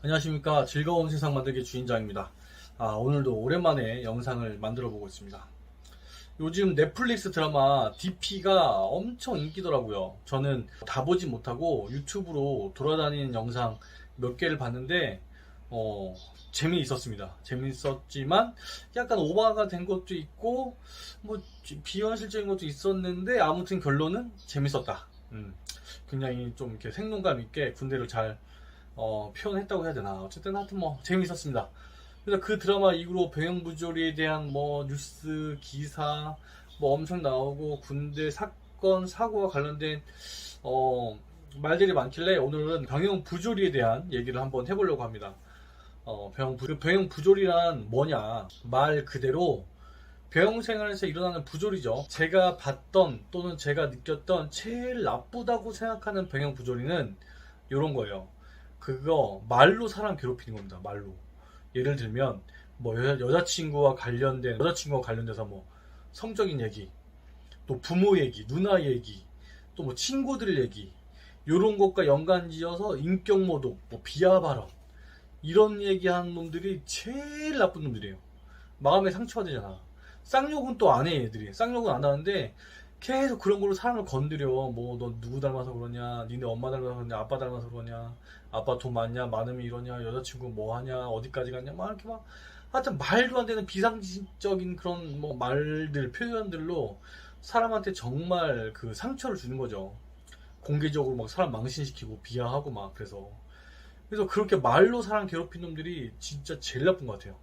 안녕하십니까. 즐거운 세상 만들기 주인장입니다. 오늘도 오랜만에 영상을 만들어 보고 있습니다. 요즘 넷플릭스 드라마 DP가 엄청 인기더라고요. 저는 다 보지 못하고 유튜브로 돌아다니는 영상 몇 개를 봤는데 재미있었습니다. 재미있었지만 약간 오버가 된 것도 있고 뭐 비현실적인 것도 있었는데 아무튼 결론은 재밌었다. 굉장히 좀 이렇게 생동감 있게 군대를 잘 표현했다고 해야 되나. 어쨌든 하여튼 뭐 재미있었습니다. 그래서 그 드라마 이후로 병영부조리에 대한 뭐 뉴스 기사 뭐 엄청 나오고 군대 사건 사고와 관련된 말들이 많길래 오늘은 병영부조리에 대한 얘기를 한번 해보려고 합니다. 병영부조리란 뭐냐, 말 그대로 병영생활에서 일어나는 부조리죠. 제가 봤던 또는 제가 느꼈던 제일 나쁘다고 생각하는 병영부조리는 이런 거예요. 그거 말로 사람 괴롭히는 겁니다. 말로. 예를 들면 뭐 여자친구와 관련돼서 뭐 성적인 얘기, 또 부모 얘기, 누나 얘기, 또 뭐 친구들 얘기, 요런 것과 연관지어서 인격모독, 뭐 비하 발언, 이런 얘기하는 놈들이 제일 나쁜 놈들이에요. 마음에 상처가 되잖아. 쌍욕은 또 안 해, 얘들이. 쌍욕은 안 하는데 계속 그런 걸로 사람을 건드려. 뭐 너 누구 닮아서 그러냐, 니네 엄마 닮아서 그러냐, 아빠 닮아서 그러냐, 아빠 돈 많냐, 많으면 이러냐, 여자친구 뭐 하냐, 어디까지 갔냐, 막 이렇게 막 하여튼 말도 안 되는 비상식적인 그런 뭐 말들, 표현들로 사람한테 정말 그 상처를 주는 거죠. 공개적으로 막 사람 망신시키고 비하하고 막. 그래서 그렇게 말로 사람 괴롭힌 놈들이 진짜 제일 나쁜 것 같아요.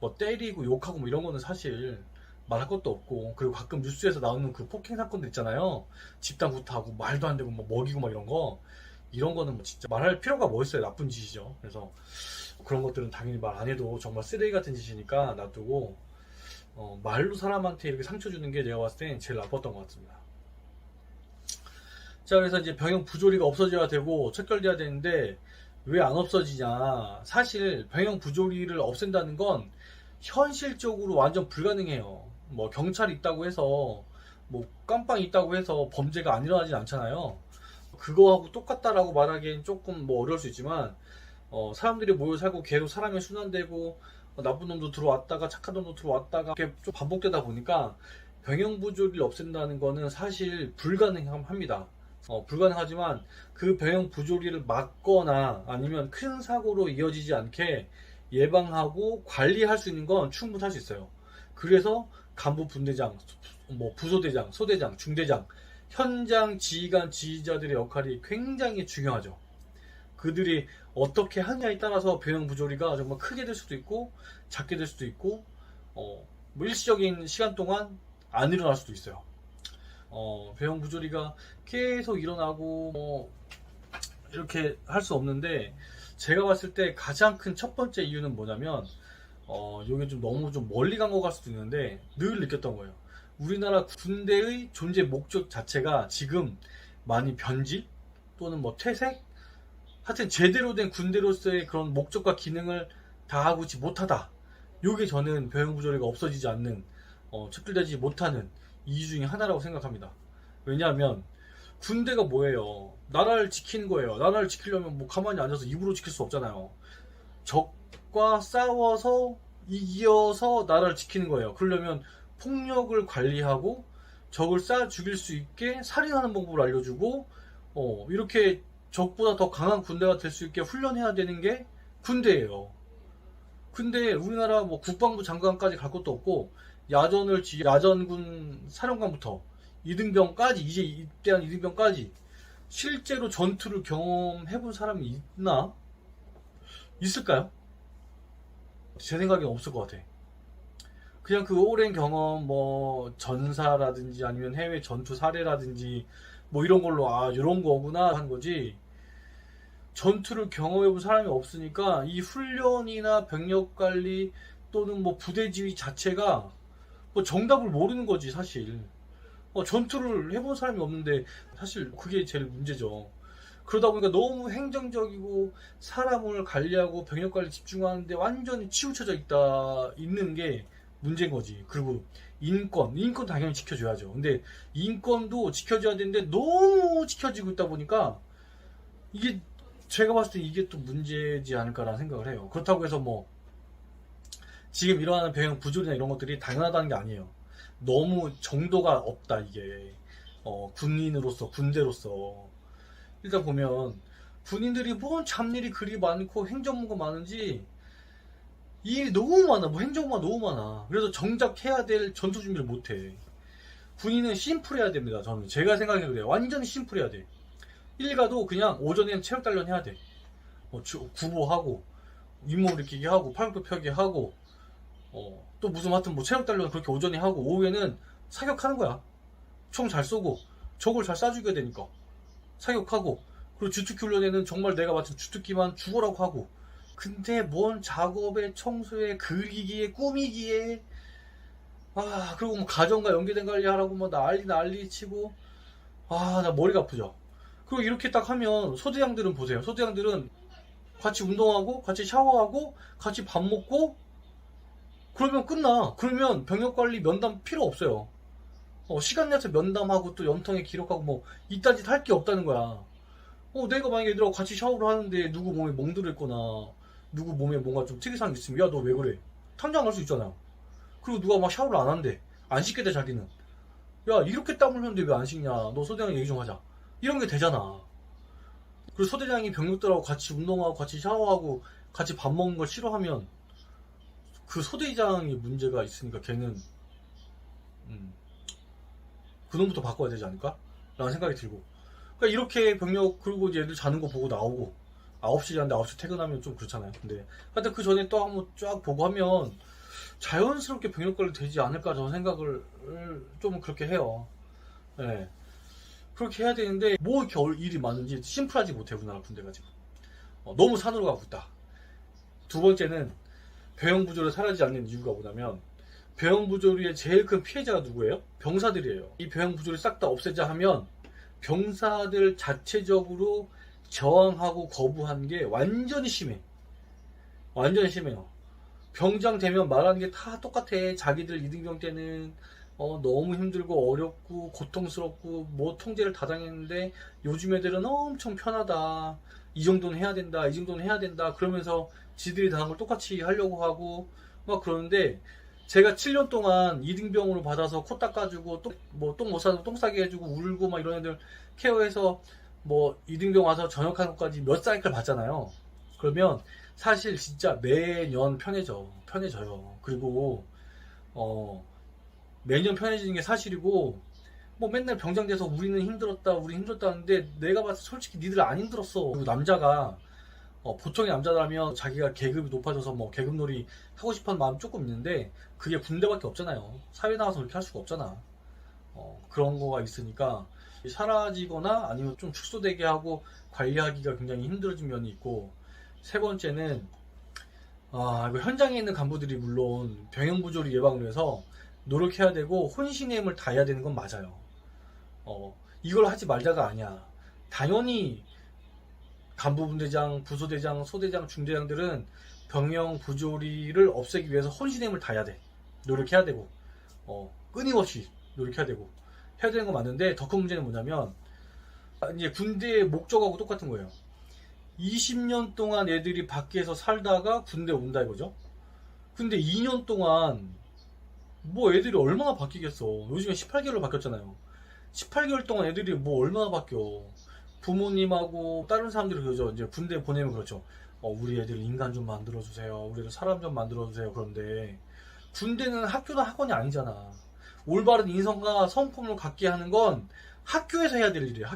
뭐 때리고 욕하고 뭐 이런 거는 사실 말할 것도 없고, 그리고 가끔 뉴스에서 나오는 그 폭행 사건들 있잖아요. 집단 구타하고 말도 안 되고 뭐 먹이고 막 이런 거는 뭐 진짜 말할 필요가 뭐 있어요. 나쁜 짓이죠. 그래서 그런 것들은 당연히 말 안 해도 정말 쓰레기 같은 짓이니까 놔두고, 말로 사람한테 이렇게 상처 주는 게 제가 봤을 땐 제일 나빴던 것 같습니다. 자, 그래서 이제 병영 부조리가 없어져야 되고 척결돼야 되는데 왜 안 없어지냐. 사실 병영 부조리를 없앤다는 건 현실적으로 완전 불가능해요. 뭐 경찰이 있다고 해서, 뭐 깜빵이 있다고 해서 범죄가 안 일어나진 않잖아요. 그거하고 똑같다라고 말하기엔 조금 뭐 어려울 수 있지만, 사람들이 모여 살고 계속 사람이 순환되고, 나쁜 놈도 들어왔다가 착한 놈도 들어왔다가 이렇게 좀 반복되다 보니까 병영부조리를 없앤다는 거는 사실 불가능합니다. 불가능하지만 그 병영부조리를 막거나 아니면 큰 사고로 이어지지 않게 예방하고 관리할 수 있는 건 충분할 수 있어요. 그래서 간부 분대장, 뭐 부소대장, 소대장, 중대장, 현장 지휘관 지휘자들의 역할이 굉장히 중요하죠. 그들이 어떻게 하느냐에 따라서 병영 부조리가 정말 크게 될 수도 있고 작게 될 수도 있고, 뭐 일시적인 시간 동안 안 일어날 수도 있어요. 병영 부조리가 계속 일어나고 뭐 이렇게 할 수 없는데, 제가 봤을 때 가장 큰 첫 번째 이유는 뭐냐면, 이게 좀 너무 좀 멀리 간 것 같을 수도 있는데 늘 느꼈던 거예요. 우리나라 군대의 존재 목적 자체가 지금 많이 변질 또는 뭐 퇴색, 하여튼 제대로 된 군대로서의 그런 목적과 기능을 다하고 있지 못하다. 요게 저는 병영부조리가 없어지지 않는, 척결되지 못하는 이유 중에 하나라고 생각합니다. 왜냐하면 군대가 뭐예요? 나라를 지키는 거예요. 나라를 지키려면 뭐 가만히 앉아서 입으로 지킬 수 없잖아요. 적과 싸워서 이겨서 나라를 지키는 거예요. 그러려면 폭력을 관리하고 적을 쏴 죽일 수 있게 살인하는 방법을 알려주고, 이렇게 적보다 더 강한 군대가 될 수 있게 훈련해야 되는 게 군대예요. 근데 우리나라 뭐 국방부 장관까지 갈 것도 없고, 야전군 사령관부터 이등병까지, 이제 입대한 이등병까지 실제로 전투를 경험해본 사람이 있나? 있을까요? 제 생각엔 없을 것 같아. 그냥 그 오랜 경험, 뭐 전사라든지 아니면 해외 전투 사례라든지 뭐 이런 걸로 이런 거구나 한 거지, 전투를 경험해본 사람이 없으니까 이 훈련이나 병력 관리 또는 뭐 부대 지휘 자체가 뭐 정답을 모르는 거지 사실. 전투를 해본 사람이 없는데 사실 그게 제일 문제죠. 그러다 보니까 너무 행정적이고 사람을 관리하고 병력 관리 집중하는데 완전히 치우쳐져 있는 게 문제인 거지. 그리고 인권 당연히 지켜줘야죠. 근데 인권도 지켜줘야 되는데 너무 지켜지고 있다 보니까 이게 제가 봤을 때 이게 또 문제지 않을까라는 생각을 해요. 그렇다고 해서 뭐 지금 일어나는 병영 부조리나 이런 것들이 당연하다는 게 아니에요. 너무 정도가 없다 이게. 군인으로서 군대로서 일단 보면 군인들이 뭔 잡일이 그리 많고 행정무가 많은지 일이 너무 많아. 뭐 행정무가 너무 많아. 그래서 정작 해야 될 전투 준비를 못해. 군인은 심플해야 됩니다. 저는 제가 생각해 그래요. 완전히 심플해야 돼. 일가도 그냥 오전에는 체력 단련 해야 돼. 구보하고 윗몸 일으키기 하고 팔굽혀 펴기 하고 또 무슨 하여튼 뭐 체력 단련 그렇게 오전에 하고 오후에는 사격하는 거야. 총 잘 쏘고 적을 잘 쏴죽여야 되니까 사격하고 그리고 주특기 훈련에는 정말 내가 맡은 주특기만 죽으라고 하고 근데 뭔 작업에 청소에 그리기에 꾸미기에 그리고 뭐 가정과 연계된 관리하라고 뭐 난리 치고 나 머리가 아프죠. 그리고 이렇게 딱 하면 소대장들은 보세요. 소대장들은 같이 운동하고 같이 샤워하고 같이 밥 먹고 그러면 끝나. 그러면 병역관리 면담 필요 없어요. 시간 내서 면담하고 또 연통에 기록하고 뭐 이딴 짓 할 게 없다는 거야. 내가 만약에 얘들하고 같이 샤워를 하는데 누구 몸에 멍들어 있거나 누구 몸에 뭔가 좀 특이사항이 있으면 야 너 왜 그래? 탐정 갈 수 있잖아. 그리고 누가 막 샤워를 안 한대. 안 씻게 돼 자기는. 야 이렇게 땀 흘렸는데 왜 안 씻냐? 너 소대장 얘기 좀 하자. 이런 게 되잖아. 그리고 소대장이 병력들하고 같이 운동하고 같이 샤워하고 같이 밥 먹는 걸 싫어하면 그 소대장이 문제가 있으니까 걔는 그놈부터 바꿔야 되지 않을까? 라는 생각이 들고 그러니까 이렇게 병력 그리고 이제 애들 자는 거 보고 나오고 9시 자는데 9시 퇴근하면 좀 그렇잖아요. 근데 하여튼 그 전에 또 한번 쫙 보고 하면 자연스럽게 병력 관리 되지 않을까 저는 생각을 좀 그렇게 해요. 네. 그렇게 해야 되는데 뭐 이렇게 일이 많은지 심플하지 못해 우리나라 군대가 지금. 너무 산으로 가고 있다. 두 번째는 병영 부조리 사라지지 않는 이유가 뭐냐면 병영 부조리의 제일 큰 피해자가 누구예요? 병사들이에요. 이 병영 부조리 싹 다 없애자 하면 병사들 자체적으로 저항하고 거부한 게 완전히 심해. 완전히 심해요. 병장 되면 말하는 게 다 똑같아. 자기들 이등병 때는 너무 힘들고 어렵고 고통스럽고 뭐 통제를 다 당했는데 요즘 애들은 엄청 편하다. 이 정도는 해야 된다. 이 정도는 해야 된다. 그러면서 지들이 당한 걸 똑같이 하려고 하고 막 그러는데 제가 7년 동안 이등병으로 받아서 코 닦아주고 똥 못 싸도 똥 싸게 해주고 울고 막 이런 애들 케어해서 뭐 이등병 와서 전역하는 것까지 몇 사이클 봤잖아요. 그러면 사실 진짜 매년 편해져요. 그리고 매년 편해지는 게 사실이고 뭐 맨날 병장 돼서 우리는 힘들었다 하는데 내가 봤을 때 솔직히 니들 안 힘들었어. 그리고 남자가 보통의 남자라면 자기가 계급이 높아져서 뭐 계급놀이 하고 싶은 마음 조금 있는데 그게 군대밖에 없잖아요. 사회 나와서 그렇게 할 수가 없잖아. 그런 거가 있으니까 사라지거나 아니면 좀 축소되게 하고 관리하기가 굉장히 힘들어진 면이 있고 세 번째는 이거 현장에 있는 간부들이 물론 병영 부조리 예방을 위해서 노력해야 되고 혼신의 힘을 다해야 되는 건 맞아요. 이걸 하지 말자가 아니야. 당연히 간부분대장, 부소대장, 소대장, 중대장들은 병영 부조리를 없애기 위해서 혼신의 힘을 다해야 돼. 노력해야 되고 끊임없이 노력해야 되고 해야 되는 건 맞는데 더 큰 문제는 뭐냐면 이제 군대의 목적하고 똑같은 거예요. 20년 동안 애들이 밖에서 살다가 군대 온다 이거죠. 근데 2년 동안 뭐 애들이 얼마나 바뀌겠어. 요즘에 18개월로 바뀌었잖아요. 18개월 동안 애들이 뭐 얼마나 바뀌어. 부모님하고 다른 사람들이 그러죠. 이제 군대 보내면 그렇죠. 우리 애들 인간 좀 만들어주세요. 우리 애들 사람 좀 만들어주세요. 그런데 군대는 학교나 학원이 아니잖아. 올바른 인성과 성품을 갖게 하는 건 학교에서 해야 될 일이에요.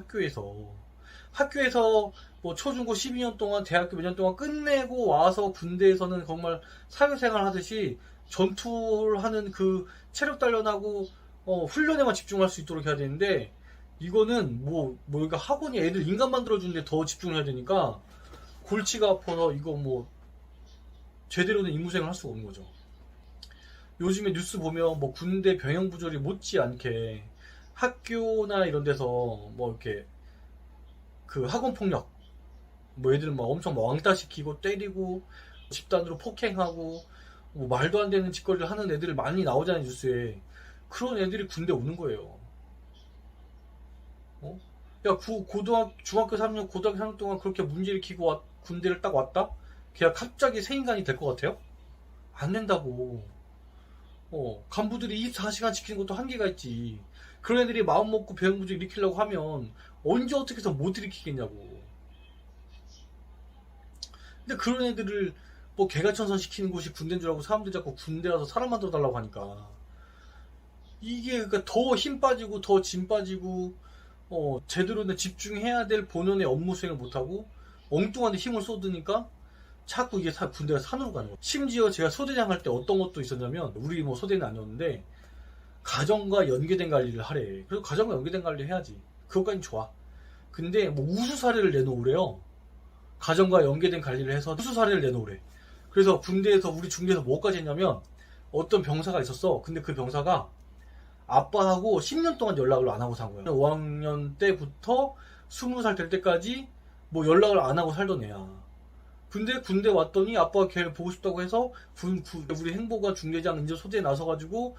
학교에서 뭐 초중고 12년 동안 대학교 몇 년 동안 끝내고 와서 군대에서는 정말 사회생활 하듯이 전투를 하는 그 체력 단련하고 훈련에만 집중할 수 있도록 해야 되는데 이거는 그러니까 학원이 애들 인간 만들어주는데 더 집중을 해야 되니까 골치가 아파서 이거 뭐 제대로 된 임무생활 할 수가 없는 거죠. 요즘에 뉴스 보면 뭐 군대 병영 부조리 못지않게 학교나 이런 데서 뭐 이렇게 그 학원 폭력 뭐 애들 막 엄청 막 왕따 시키고 때리고 집단으로 폭행하고 뭐 말도 안 되는 짓거리를 하는 애들 많이 나오잖아요 뉴스에. 그런 애들이 군대 오는 거예요. 야, 중학교 3년, 고등학교 3년 동안 그렇게 문제 일으키고 군대를 딱 왔다? 걔가 갑자기 새 인간이 될 것 같아요? 안 된다고. 간부들이 24시간 지키는 것도 한계가 있지. 그런 애들이 마음 먹고 배영 부족 일으키려고 하면 언제 어떻게 해서 못 일으키겠냐고. 근데 그런 애들을 뭐 개가천선 시키는 곳이 군대인 줄 알고 사람들이 자꾸 군대 가서 사람 만들어 달라고 하니까 이게 그러니까 더 힘 빠지고 더 짐 빠지고 제대로 집중해야 될 본연의 업무 수행을 못하고 엉뚱한 데 힘을 쏟으니까 자꾸 이게 군대가 산으로 가는 거예요. 심지어 제가 소대장 할 때 어떤 것도 있었냐면 우리 뭐 소대는 아니었는데 가정과 연계된 관리를 하래. 그래서 가정과 연계된 관리를 해야지. 그것까진 좋아. 근데 뭐 우수 사례를 내놓으래요. 가정과 연계된 관리를 해서 우수 사례를 내놓으래. 그래서 군대에서 우리 중대에서 뭐까지 했냐면 어떤 병사가 있었어. 근데 그 병사가 아빠하고 10년 동안 연락을 안 하고 산 거야. 5학년 때부터 20살 될 때까지 뭐 연락을 안 하고 살던 애야. 근데 군대 왔더니 아빠가 걔를 보고 싶다고 해서 우리 행보가 중대장 이제 소대에 나서가지고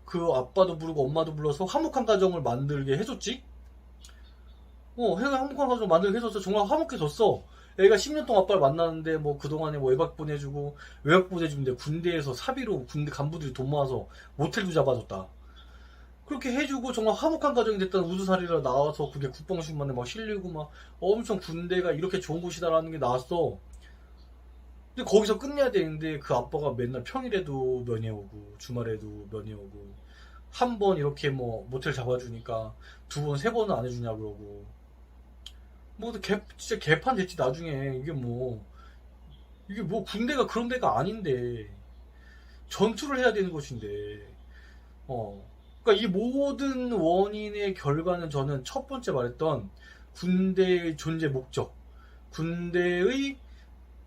그 아빠도 부르고 엄마도 불러서 화목한 가정을 만들게 해줬지. 화목한 가정 만들게 해줘서 정말 화목해졌어. 애가 10년 동안 아빠를 만나는데 뭐 그동안에 뭐 외박 보내주고 외박 보내주는데 군대에서 사비로 군대 간부들이 돈 모아서 모텔도 잡아줬다. 그렇게 해주고 정말 화목한 가정이 됐다는 우두사리라 나와서 그게 국방신문에 막 실리고 막 엄청 군대가 이렇게 좋은 곳이다라는 게 나왔어. 근데 거기서 끝내야 되는데 그 아빠가 맨날 평일에도 면회 오고 주말에도 면회 오고 한 번 이렇게 뭐 모텔 잡아주니까 2번, 3번은 안 해주냐 그러고 뭐 진짜 개판 됐지 나중에. 이게 뭐 군대가 그런 데가 아닌데 전투를 해야 되는 것인데 그러니까 이 모든 원인의 결과는 저는 첫 번째 말했던 군대의 존재 목적, 군대의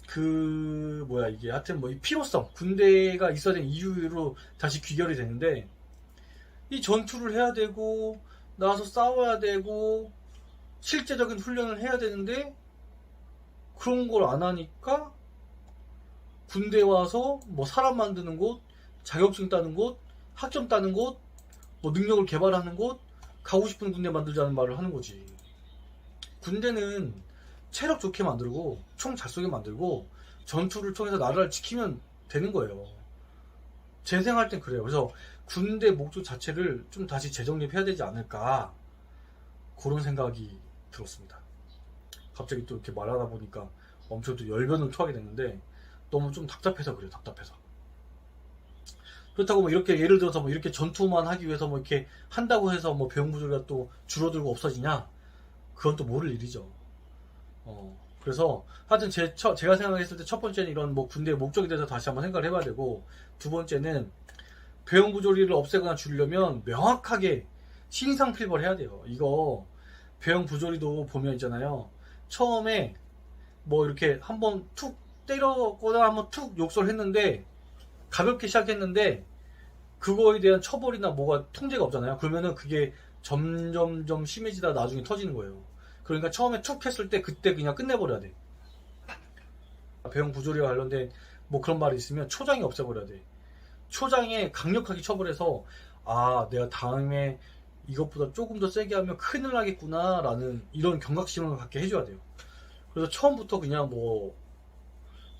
하여튼 뭐 이 필요성, 군대가 있어야 되는 이유로 다시 귀결이 되는데 이 전투를 해야 되고 나와서 싸워야 되고 실제적인 훈련을 해야 되는데 그런 걸 안 하니까 군대 와서 뭐 사람 만드는 곳, 자격증 따는 곳, 학점 따는 곳, 뭐 능력을 개발하는 곳, 가고 싶은 군대 만들자는 말을 하는 거지. 군대는 체력 좋게 만들고 총 잘 쏘게 만들고 전투를 통해서 나라를 지키면 되는 거예요. 제 생각할 땐 그래요. 그래서 군대 목적 자체를 좀 다시 재정립해야 되지 않을까 그런 생각이 들었습니다. 갑자기 또 이렇게 말하다 보니까 엄청 또 열변을 토하게 됐는데 너무 좀 답답해서 그래요. 답답해서. 그렇다고 뭐 이렇게 예를 들어서 뭐 이렇게 전투만 하기 위해서 뭐 이렇게 한다고 해서 뭐 배용 부조리가 또 줄어들고 없어지냐? 그건 또 모를 일이죠. 그래서 하여튼 제가 생각했을 때 첫 번째는 이런 뭐 군대의 목적에 대해서 다시 한번 생각을 해봐야 되고, 두 번째는 배용 부조리를 없애거나 줄이려면 명확하게 신상필벌 해야 돼요. 이거 배용 부조리도 보면 있잖아요. 처음에 뭐 이렇게 한번 툭 때렸거나 한번 툭 욕설 했는데 가볍게 시작했는데 그거에 대한 처벌이나 뭐가 통제가 없잖아요. 그러면은 그게 점점점 심해지다 나중에 터지는 거예요. 그러니까 처음에 툭 했을 때 그때 그냥 끝내버려야 돼. 배용 부조리와 관련된 뭐 그런 말이 있으면 초장에 없애버려야 돼. 초장에 강력하게 처벌해서 내가 다음에 이것보다 조금 더 세게 하면 큰일 나겠구나 라는 이런 경각심을 갖게 해줘야 돼요. 그래서 처음부터 그냥 뭐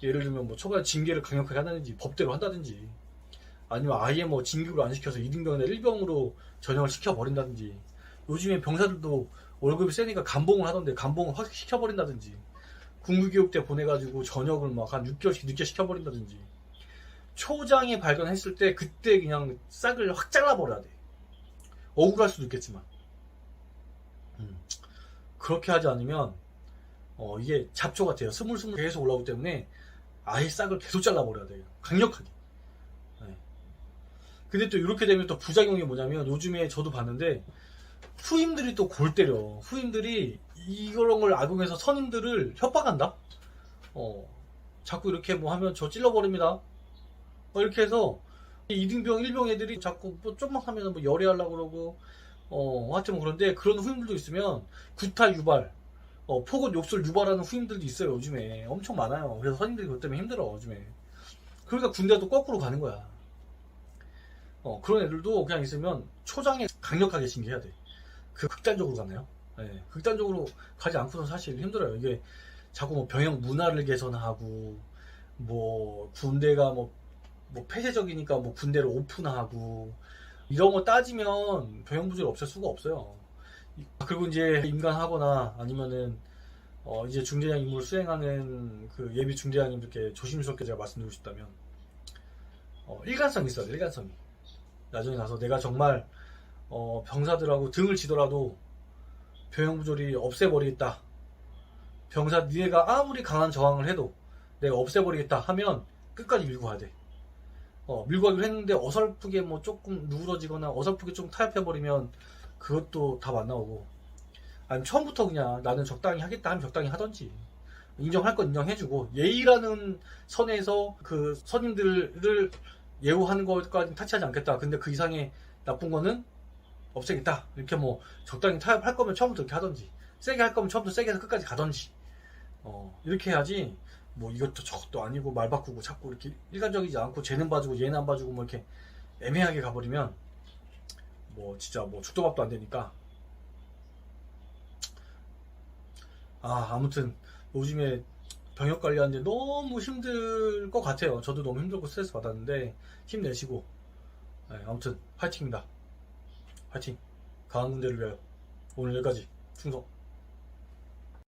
예를 들면 뭐 초반에 징계를 강력하게 한다든지 법대로 한다든지 아니면 아예 뭐 징계를 안 시켜서 2등병이나 1병으로 전역을 시켜버린다든지, 요즘에 병사들도 월급이 세니까 감봉을 하던데 감봉을 확 시켜버린다든지, 군부교육대 보내가지고 전역을 막 한 6개월씩 늦게 시켜버린다든지, 초장에 발견했을 때 그때 그냥 싹을 확 잘라버려야 돼. 억울할 수도 있겠지만 그렇게 하지 않으면 이게 잡초 같아요. 스물스물 계속 올라오기 때문에 아예 싹을 계속 잘라버려야 돼요. 강력하게. 네. 근데 또 이렇게 되면 또 부작용이 뭐냐면, 요즘에 저도 봤는데 후임들이 또 골 때려. 후임들이 이런 걸 악용해서 선임들을 협박한다. 자꾸 이렇게 뭐 하면 저 찔러버립니다. 이렇게 해서 2등병 1병 애들이 자꾸 뭐 좀만 하면 뭐 열애하려고 그러고 하여튼 뭐 그런데, 그런 후임들도 있으면 구타 유발, 폭언 욕설 유발하는 후임들도 있어요. 요즘에 엄청 많아요. 그래서 선임들이 그것 때문에 힘들어 요즘에. 그러니까 군대도 거꾸로 가는 거야. 그런 애들도 그냥 있으면 초장에 강력하게 징계해야 돼. 그 극단적으로 가나요? 예, 극단적으로 가지 않고서 사실 힘들어요. 이게 자꾸 뭐 병역 문화를 개선하고 뭐 군대가 뭐 폐쇄적이니까 뭐 군대를 오픈하고 이런 거 따지면 병역 부조리 없앨 수가 없어요. 그리고 이제 임관하거나 아니면은 이제 중대장 임무를 수행하는 그 예비 중대장님들께 조심스럽게 제가 말씀드리고 싶다면 일관성이 있어요. 일관성이. 나중에 가서 내가 정말 병사들하고 등을 지더라도 병역 부조리 없애버리겠다. 병사 니네가 아무리 강한 저항을 해도 내가 없애버리겠다 하면 끝까지 밀고 가야 돼. 밀고 가기로 했는데 어설프게 뭐 조금 누그러지거나 어설프게 좀 타협해버리면 그것도 답 안 나오고, 아니면 처음부터 그냥 나는 적당히 하겠다 하면 적당히 하던지, 인정할 건 인정해주고 예의라는 선에서 그 선임들을 예우하는 것까지는 타치하지 않겠다. 근데 그 이상의 나쁜 거는 없애겠다. 이렇게 뭐 적당히 타협할 거면 처음부터 이렇게 하던지, 세게 할 거면 처음부터 세게 해서 끝까지 가던지, 이렇게 해야지. 뭐 이것도 저것도 아니고 말 바꾸고 자꾸 이렇게 일관적이지 않고 쟤는 봐주고 얘는 안 봐주고 뭐 이렇게 애매하게 가버리면 뭐 진짜 뭐 죽도 밥도 안 되니까. 아무튼 요즘에 병역 관리하는데 너무 힘들 것 같아요. 저도 너무 힘들고 스트레스 받았는데 힘내시고, 네, 아무튼 화이팅입니다. 화이팅. 강한 군대를 위하여. 오늘 여기까지. 충성.